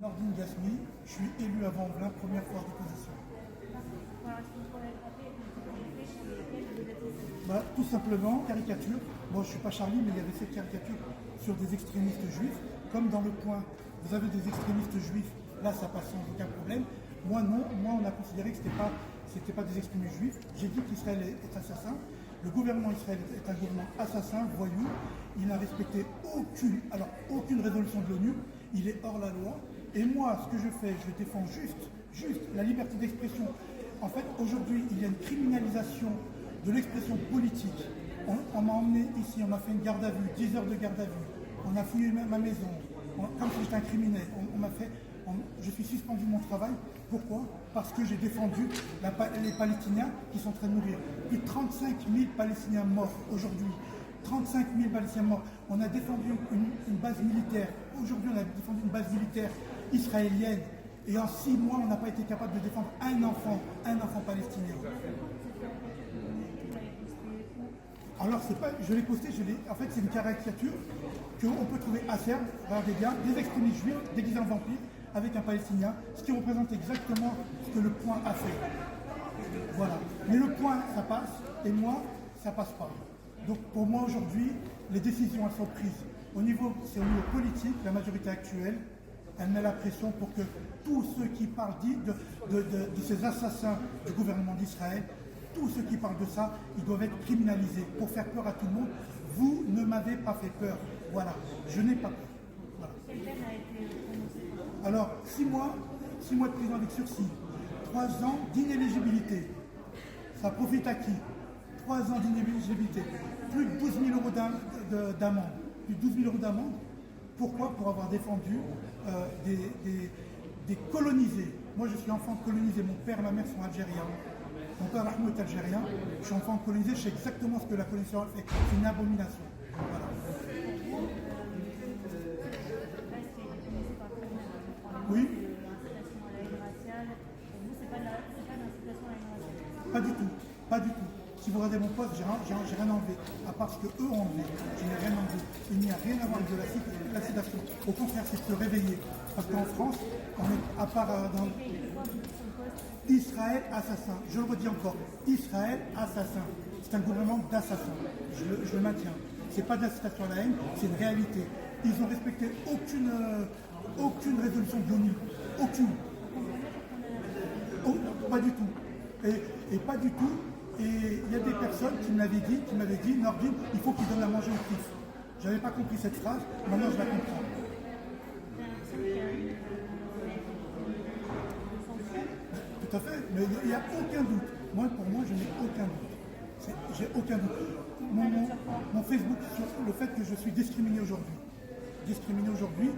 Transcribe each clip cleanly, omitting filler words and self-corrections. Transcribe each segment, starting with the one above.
Nordine Gasmi, je suis élu avant Velin, première fois d'opposition. Tout simplement, caricature. Bon, je ne suis pas Charlie, mais il y avait cette caricature sur des extrémistes juifs. Comme dans Le Point, vous avez des extrémistes juifs, là ça passe sans aucun problème. Moi non, moi on a considéré que ce n'était pas des extrémistes juifs. J'ai dit qu'Israël est assassin. Le gouvernement israélien est un gouvernement assassin, voyou. Il n'a respecté aucune résolution de l'ONU. Il est hors la loi. Et moi, ce que je fais, je défends juste la liberté d'expression. En fait, aujourd'hui, il y a une criminalisation de l'expression politique. On m'a emmené ici, on m'a fait une garde à vue, 10 heures de garde à vue. On a fouillé ma maison, comme si j'étais un criminel. Je suis suspendu de mon travail. Pourquoi? Parce que j'ai défendu les Palestiniens qui sont en train de mourir. Plus de 35 000 Palestiniens morts aujourd'hui. 35 000 Palestiniens morts. On a défendu une base militaire. Aujourd'hui, on a défendu une base militaire israélienne. Et en 6 mois, on n'a pas été capable de défendre un enfant palestinien. Alors, je l'ai posté, en fait, c'est une caricature qu'on peut trouver à Serbe, regardez bien, des extrémistes juifs déguisés en vampires avec un Palestinien, ce qui représente exactement ce que Le Point a fait. Voilà. Mais Le Point, ça passe, et moi, ça passe pas. Donc, pour moi, aujourd'hui, les décisions, elles sont prises. C'est au niveau politique, la majorité actuelle, elle met la pression pour que tous ceux qui parlent de ces assassins du gouvernement d'Israël, tous ceux qui parlent de ça, ils doivent être criminalisés pour faire peur à tout le monde. Vous ne m'avez pas fait peur. Voilà, je n'ai pas peur. Voilà. Quelle peine a été prononcée? Alors, 6 mois de prison avec sursis, 3 ans d'inéligibilité. Ça profite à qui? 3 ans d'inéligibilité, plus de 12 000 euros d'amende. Plus de 12 000 euros d'amende. Pourquoi? Pour avoir défendu des colonisés. Moi, je suis enfant colonisé. Mon père et ma mère sont algériens. Mon père Rahmou est algérien. Je suis enfant colonisé. Je sais exactement ce que la colonisation fait. C'est une abomination. Voilà. Oui. Pas du tout. Pas du tout. Si vous regardez mon poste, j'ai rien enlevé, à part ce qu'eux ont enlevé. Je n'ai rien enlevé. Il n'y a rien à voir avec de l'accidation. Au contraire, c'est se réveiller. Parce qu'en France, on est à part dans Israël assassin. Je le redis encore, Israël assassin. C'est un gouvernement d'assassins. Je le maintiens. Ce n'est pas d'incitation à la haine, c'est une réalité. Ils n'ont respecté aucune résolution de l'ONU. Aucune. Pas du tout. Et pas du tout. Et il y a des personnes qui m'avaient dit, Nordine, il faut qu'il donne à manger aux fils. Je n'avais pas compris cette phrase, maintenant je la comprends. Tout à fait, mais il n'y a aucun doute. Pour moi, je n'ai aucun doute. J'ai aucun doute. Mon Facebook, sur le fait que je suis discriminé aujourd'hui. Discriminé aujourd'hui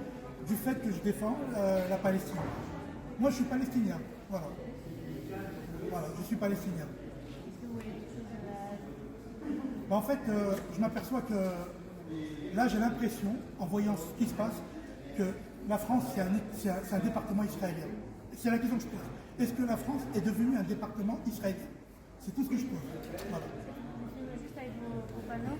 du fait que je défends la Palestine. Moi, je suis palestinien. Voilà. Voilà, je suis palestinien. En fait, je m'aperçois que là, j'ai l'impression, en voyant ce qui se passe, que la France, c'est un département israélien. C'est la question que je pose. Est-ce que la France est devenue un département israélien? C'est tout ce que je pose. Voilà. Juste avec vos panneaux.